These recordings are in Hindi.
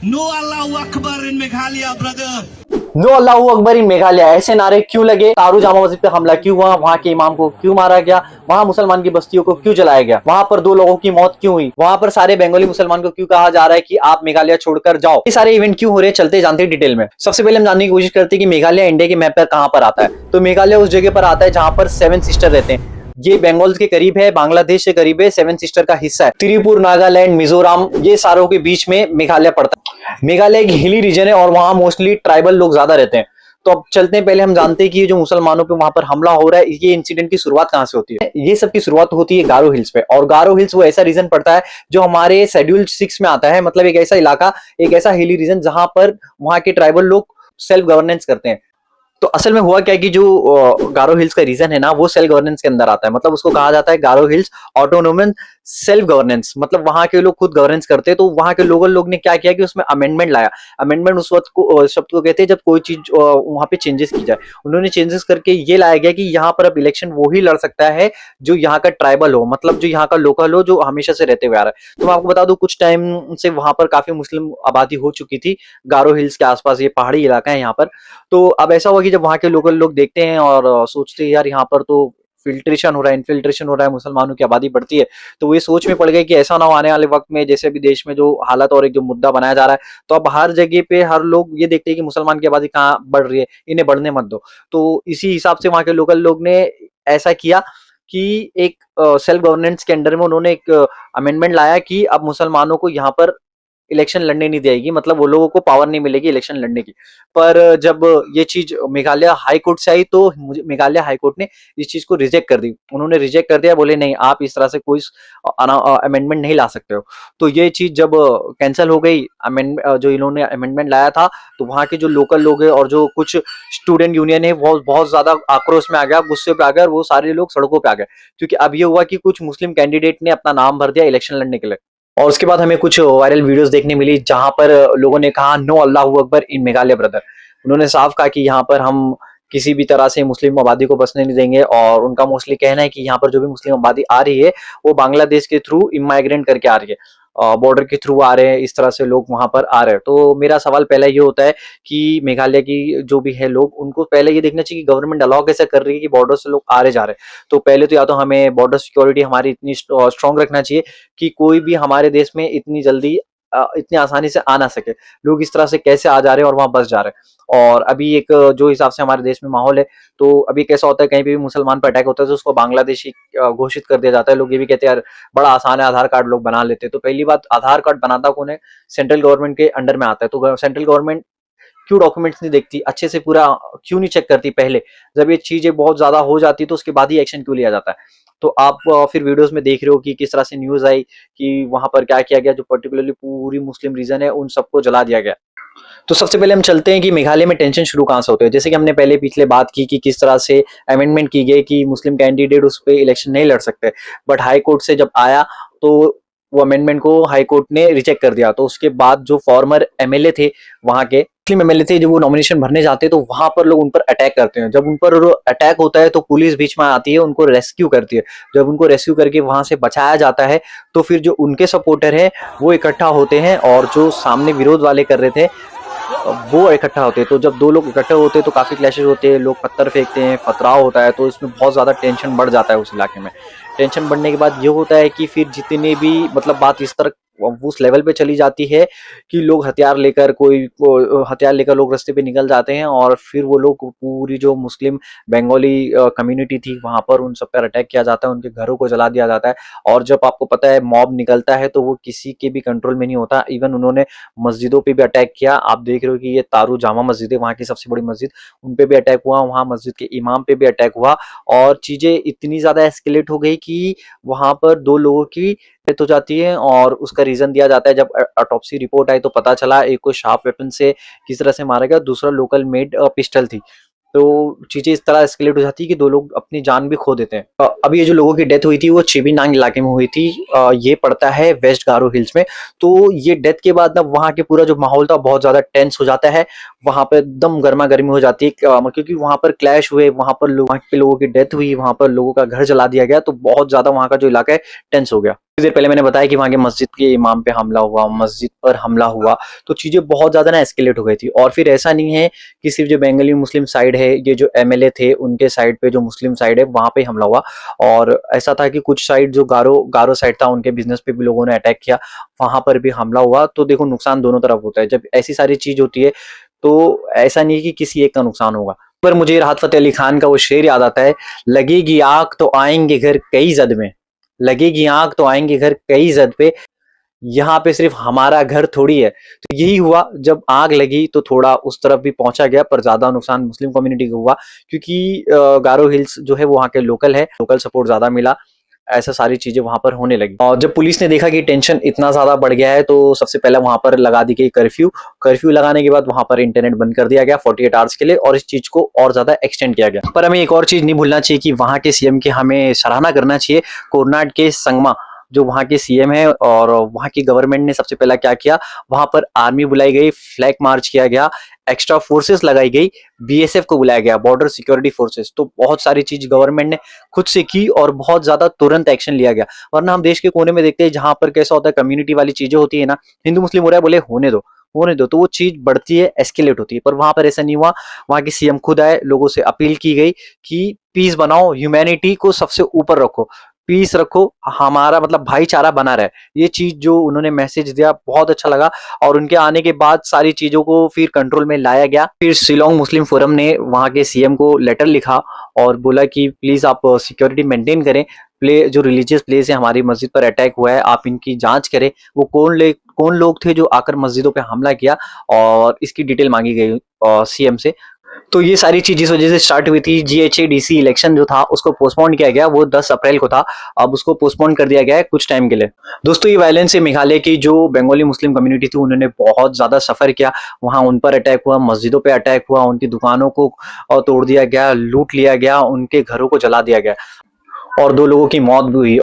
No Allahu Akbar in Meghalaya, brother. No अल्लाहू अकबर इन मेघालय, ऐसे नारे क्यों लगे? तारू जामा मस्जिद पे हमला क्यों हुआ? वहाँ के इमाम को क्यों मारा गया? वहाँ मुसलमान की बस्तियों को क्यों जलाया गया? वहाँ पर 2 लोगों की मौत क्यों हुई? वहाँ पर सारे बंगाली मुसलमान को क्यों कहा जा रहा है कि आप मेघालय छोड़कर जाओ? ये सारे इवेंट क्यों हो रहे हैं, चलते जानते हैं डिटेल में। सबसे पहले हम जानने की कोशिश करते हैं कि मेघालय इंडिया के मैप पर कहाँ पर आता है। तो मेघालय उस जगह पर आता है जहाँ पर 7 सिस्टर रहते हैं। ये बंगाल के करीब है, बांग्लादेश से करीब है, 7 सिस्टर का हिस्सा है। त्रिपुर, नागालैंड, मिजोरम, ये सारों के बीच में मेघालय पड़ता है। मेघालय एक हिली रीजन है और वहां मोस्टली ट्राइबल लोग ज्यादा रहते हैं। तो अब चलते हैं, पहले हम जानते हैं कि ये जो मुसलमानों पे वहां पर हमला हो रहा है, ये इंसिडेंट की शुरुआत कहां से होती है। ये सब की शुरुआत होती है गारो हिल्स पे, और गारो हिल्स वो ऐसा रीजन पड़ता है जो हमारे शेड्यूल 6 में आता है। मतलब एक ऐसा इलाका, एक ऐसा हिली रीजन जहां पर वहां के ट्राइबल लोग सेल्फ गवर्नेंस करते हैं। तो असल में हुआ क्या है कि जो गारो हिल्स का रीजन है ना, वो सेल्फ गवर्नेंस के अंदर आता है। मतलब उसको कहा जाता है गारो हिल्स ऑटोनोमस सेल्फ गवर्नेंस। मतलब वहां के लोग खुद गवर्नेंस करते हैं। तो वहां के लोग ने क्या किया कि उसमें अमेंडमेंट लाया। अमेंडमेंट उस वक्त को शब्द को कहते हैं जब कोई चीज वहां पे चेंजेस की जाए। उन्होंने चेंजेस करके ये लाया गया कि यहाँ पर अब इलेक्शन वो ही लड़ सकता है जो यहाँ का ट्राइबल हो, मतलब जो यहाँ का लोकल हो, जो हमेशा से रहते हुए आ रहा है। तो मैं आपको बता दूं, कुछ टाइम से वहां पर काफी मुस्लिम आबादी हो चुकी थी गारो हिल्स के आसपास। ये पहाड़ी इलाका है यहाँ पर। तो अब ऐसा हुआ कि जब वहां के लोकल लोग देखते हैं और सोचते हैं यार यहाँ पर तो फिल्ट्रेशन हो रहा है, इन्फिल्ट्रेशन हो रहा है, मुसलमानों की आबादी बढ़ती है। तो वो ये सोच में पड़ गए कि ऐसा ना हो आने वाले वक्त में, जैसे भी देश में जो हालत और एक जो मुद्दा बनाया जा रहा है, तो अब हर जगह पे हर लोग ये देखते हैं कि मुसलमान की आबादी कहाँ बढ़ रही है, इन्हें बढ़ने मत दो। तो इसी हिसाब से वहां के लोकल लोग ने ऐसा किया कि एक सेल्फ गवर्नेंस के अंडर में उन्होंने एक अमेंडमेंट लाया कि अब मुसलमानों को यहाँ पर इलेक्शन लड़ने नहीं देगी, मतलब वो लोगों को पावर नहीं मिलेगी इलेक्शन लड़ने की। पर जब ये चीज मेघालय हाई कोर्ट से आई तो मेघालय हाई कोर्ट ने इस चीज को रिजेक्ट कर दी। उन्होंने रिजेक्ट कर दिया, बोले नहीं आप इस तरह से कोई अमेंडमेंट नहीं ला सकते हो। तो ये चीज जब कैंसिल हो गई, अमेंड जो इन्होंने अमेंडमेंट लाया था, तो वहां के जो लोकल लोग हैं और जो कुछ स्टूडेंट यूनियन है वो बहुत ज्यादा आक्रोश में आ गया, गुस्से पे आ गया, और वो सारे लोग सड़कों पे आ गए। क्योंकि अब ये हुआ कि कुछ मुस्लिम कैंडिडेट ने अपना नाम भर दिया इलेक्शन लड़ने के लिए। और उसके बाद हमें कुछ वायरल वीडियोस देखने मिली जहां पर लोगों ने कहा नो अल्लाहू अकबर इन मेघालय ब्रदर। उन्होंने साफ कहा कि यहाँ पर हम किसी भी तरह से मुस्लिम आबादी को बसने नहीं देंगे। और उनका मोस्टली कहना है कि यहाँ पर जो भी मुस्लिम आबादी आ रही है वो बांग्लादेश के थ्रू इमाइग्रेंट करके आ रही है, बॉर्डर के थ्रू आ रहे हैं, इस तरह से लोग वहां पर आ रहे हैं। तो मेरा सवाल पहला ये होता है कि मेघालय की जो भी है लोग, उनको पहले ये देखना चाहिए कि गवर्नमेंट अलाउ कैसे कर रही है कि बॉर्डर से लोग आ रहे जा रहे हैं। तो पहले तो या तो हमें बॉर्डर सिक्योरिटी हमारी इतनी स्ट्रांग रखना चाहिए कि कोई भी हमारे देश में इतनी जल्दी इतनी आसानी से आ ना सके। लोग इस तरह से कैसे आ जा रहे हैं और वहां बस जा रहे हैं। और अभी एक जो हिसाब से हमारे देश में माहौल है, तो अभी कैसा होता है कहीं पे भी मुसलमान पर अटैक होता है तो उसको बांग्लादेशी घोषित कर दिया जाता है। लोग ये भी कहते हैं यार बड़ा आसान है, आधार कार्ड लोग बना लेते हैं। तो पहली बात, आधार कार्ड बनाता कौन है? सेंट्रल गवर्नमेंट के अंडर में आता है। तो सेंट्रल गवर्नमेंट क्यों डॉक्यूमेंट्स नहीं देखती अच्छे से, पूरा क्यों नहीं चेक करती पहले? जब ये चीजें बहुत ज्यादा हो जाती है तो उसके बाद ही एक्शन क्यों लिया जाता है? तो आप फिर वीडियोस में देख रहे हो कि किस तरह से न्यूज आई कि वहां पर क्या किया गया, जो पर्टिकुलरली पूरी मुस्लिम रीजन है उन सबको जला दिया गया। तो सबसे पहले हम चलते हैं कि मेघालय में टेंशन शुरू कहां से होते हैं। जैसे कि हमने पहले पिछले बात की कि किस तरह से अमेंडमेंट की गई कि मुस्लिम कैंडिडेट उस पर इलेक्शन नहीं लड़ सकते। बट हाई कोर्ट से जब आया तो वो अमेंडमेंट को हाई कोर्ट ने रिजेक्ट कर दिया। तो उसके बाद जो फॉर्मर एमएलए थे वहां के, मुस्लिम एमएलए थे, जब वो नॉमिनेशन भरने जाते हैं तो वहां पर लोग उन पर अटैक करते हैं। जब उन पर अटैक होता है तो पुलिस बीच में आती है, उनको रेस्क्यू करती है। जब उनको रेस्क्यू करके वहां से बचाया जाता है तो फिर जो उनके सपोर्टर है वो इकट्ठा होते हैं, और जो सामने विरोध वाले कर रहे थे वो इकट्ठा होते हैं। तो जब 2 लोग इकट्ठे होते हैं तो काफी क्लैशेस होते हैं, लोग पत्थर फेंकते हैं, पथराव होता है। तो इसमें बहुत ज्यादा टेंशन बढ़ जाता है उस इलाके में। टेंशन बढ़ने के बाद ये होता है कि फिर जितने भी, मतलब बात इस तरह उस लेवल पे चली जाती है कि लोग हथियार लेकर, हथियार लेकर लोग रास्ते पे निकल जाते हैं, और फिर वो लोग पूरी जो मुस्लिम बंगाली कम्युनिटी थी वहां पर उन सब पर अटैक किया जाता है, उनके घरों को जला दिया जाता है। और जब आपको पता है मॉब निकलता है तो वो किसी के भी कंट्रोल में नहीं होता। इवन उन्होंने मस्जिदों पे भी अटैक किया। आप देख रहे हो कि ये तारू जामा मस्जिद है, वहाँ की सबसे बड़ी मस्जिद, उन पे भी अटैक हुआ, वहाँ मस्जिद के इमाम पे भी अटैक हुआ। और चीजें इतनी ज्यादा एस्केलेट हो गई कि वहां पर 2 लोगों की डेथ हो जाती है। और उसका रीजन दिया जाता है, जब ऑटोप्सी रिपोर्ट आई तो पता चला एक को शार्प वेपन से किस तरह से मारा गया, दूसरा लोकल मेड पिस्टल थी। तो चीजें इस तरह एस्केलेट हो जाती है कि 2 लोग अपनी जान भी खो देते हैं। अभी ये जो लोगों की डेथ हुई थी वो चिबिनांग इलाके में हुई थी। ये पड़ता है वेस्ट गारो हिल्स में। तो ये डेथ के बाद ना वहाँ के पूरा जो माहौल था बहुत ज्यादा टेंस हो जाता है। वहां पर एकदम गर्मा गर्मी हो जाती है, क्योंकि वहां पर क्लैश हुए, वहां पर वहाँ के लोगों की डेथ हुई, वहां पर लोगों का घर जला दिया गया। तो बहुत ज्यादा वहां का जो इलाका है टेंस हो गया। कुछ देर पहले मैंने बताया कि वहाँ के मस्जिद के इमाम पे हमला हुआ, मस्जिद पर हमला हुआ, तो चीज़ें बहुत ज़्यादा ना एस्केलेट हो गई थी। और फिर ऐसा नहीं है कि सिर्फ जो बंगाली मुस्लिम साइड है, ये जो एमएलए थे उनके साइड पे जो मुस्लिम साइड है वहाँ पे हमला हुआ, और ऐसा था कि कुछ साइड जो गारो गारो साइड था उनके बिजनेस पे भी लोगों ने अटैक किया, वहाँ पर भी हमला हुआ। तो देखो नुकसान दोनों तरफ होता है, जब ऐसी सारी चीज़ होती है तो ऐसा नहीं कि किसी एक का नुकसान होगा। पर मुझे राहत फ़तेह अली खान का वो शेर याद आता है, लगेगी आग तो आएंगे घर कई जद में, लगेगी आग तो आएंगे घर कई जद पे, यहाँ पे सिर्फ हमारा घर थोड़ी है। तो यही हुआ, जब आग लगी तो थोड़ा उस तरफ भी पहुंचा गया, पर ज्यादा नुकसान मुस्लिम कम्युनिटी को हुआ, क्योंकि गारो हिल्स जो है वो वहाँ के लोकल है, लोकल सपोर्ट ज्यादा मिला, ऐसा सारी चीजें वहां पर होने लगी। और जब पुलिस ने देखा कि टेंशन इतना ज्यादा बढ़ गया है, तो सबसे पहले वहां पर लगा दी गई कर्फ्यू। कर्फ्यू लगाने के बाद वहां पर इंटरनेट बंद कर दिया गया 48 आवर्स के लिए, और इस चीज को और ज्यादा एक्सटेंड किया गया। पर हमें एक और चीज नहीं भूलना चाहिए कि वहां के सीएम की हमें सराहना करना चाहिए। कोरनाड के संगमा जो वहाँ के सीएम है, और वहाँ की गवर्नमेंट ने सबसे पहला क्या किया, वहां पर आर्मी बुलाई गई, फ्लैग मार्च किया गया, एक्स्ट्रा फोर्सेस लगाई गई, बीएसएफ को बुलाया गया, बॉर्डर सिक्योरिटी फोर्सेस। तो बहुत सारी चीज गवर्नमेंट ने खुद से की और बहुत ज्यादा तुरंत एक्शन लिया गया। वरना हम देश के कोने में देखते हैं जहां पर कैसा होता है, कम्युनिटी वाली चीजें होती है ना, हिंदू मुस्लिम हो रहा है, बोले होने दो होने दो, तो वो चीज बढ़ती है, एस्केलेट होती है। पर वहां पर ऐसा नहीं हुआ, वहां के सीएम खुद आए, लोगों से अपील की गई कि पीस बनाओ, ह्यूमैनिटी को सबसे ऊपर रखो, पीस रखो, हमारा मतलब भाईचारा बना रहे। ये चीज जो उन्होंने मैसेज दिया बहुत अच्छा लगा, और उनके आने के बाद सारी चीजों को फिर कंट्रोल में लाया गया। फिर शिलोंग मुस्लिम फोरम ने वहां के सीएम को लेटर लिखा और बोला कि प्लीज आप सिक्योरिटी मेंटेन करें, प्ले जो रिलीजियस प्लेस है, हमारी मस्जिद पर अटैक हुआ है, आप इनकी जांच करें, वो कौन लोग थे जो आकर मस्जिदों पे हमला किया, और इसकी डिटेल मांगी गई सीएम से। तो ये सारी चीज जिस वजह से स्टार्ट हुई थी, जीएचए-डीसी इलेक्शन जो था उसको पोस्टपोन किया गया, वो 10 अप्रैल को था, अब उसको पोस्टपोन कर दिया गया है कुछ टाइम के लिए। दोस्तों, ये वायलेंस से मेघालय की जो बंगाली मुस्लिम कम्युनिटी थी उन्होंने बहुत ज्यादा सफर किया। वहां उन पर अटैक हुआ, मस्जिदों पे अटैक हुआ, उनकी दुकानों को तोड़ दिया गया, लूट लिया गया, उनके घरों को जला दिया गया, और 2 लोगों की मौत भी हुई।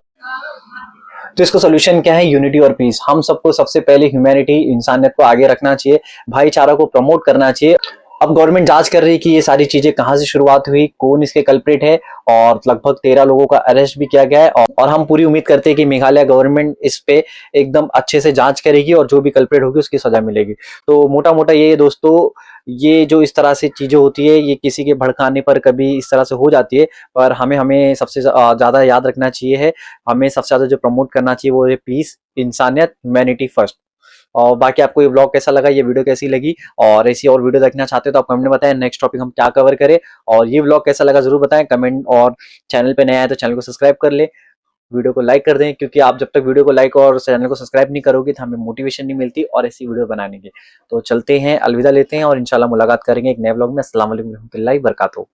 तो इसका सोल्यूशन क्या है? यूनिटी और पीस। हम सबको सबसे पहले ह्यूमैनिटी, इंसानियत को आगे रखना चाहिए, भाईचारा को प्रमोट करना चाहिए। अब गवर्नमेंट जांच कर रही है कि ये सारी चीजें कहां से शुरुआत हुई, कौन इसके कल्प्रिट है, और लगभग 13 लोगों का अरेस्ट भी किया गया है। और हम पूरी उम्मीद करते हैं कि मेघालय गवर्नमेंट इस पे एकदम अच्छे से जांच करेगी, और जो भी कल्प्रिट होगी उसकी सजा मिलेगी। तो मोटा मोटा ये दोस्तों, ये जो इस तरह से चीजें होती है, ये किसी के भड़काने पर कभी इस तरह से हो जाती है, पर हमें सबसे ज्यादा याद रखना चाहिए है, हमें सबसे ज्यादा जो प्रमोट करना चाहिए वो है पीस, इंसानियत, ह्यूमैनिटी फर्स्ट। और बाकी आपको ये ब्लॉग कैसा लगा, ये वीडियो कैसी लगी, और ऐसी और वीडियो देखना चाहते हो तो आप कमेंट में बताएं नेक्स्ट टॉपिक हम क्या कवर करें। और ये ब्लॉग कैसा लगा जरूर बताएं कमेंट, और चैनल पे नया है तो चैनल को सब्सक्राइब कर ले, वीडियो को लाइक कर दें, क्योंकि आप जब तक वीडियो को लाइक और चैनल को सब्सक्राइब नहीं करोगे तो हमें मोटिवेशन नहीं मिलती और ऐसी वीडियो बनाने की। तो चलते हैं, अलविदा लेते हैं, और इंशाल्लाह मुलाकात करेंगे एक नए ब्लॉग में। अस्सलाम वालेकुम रहमतुल्लाहि व बरकातहू।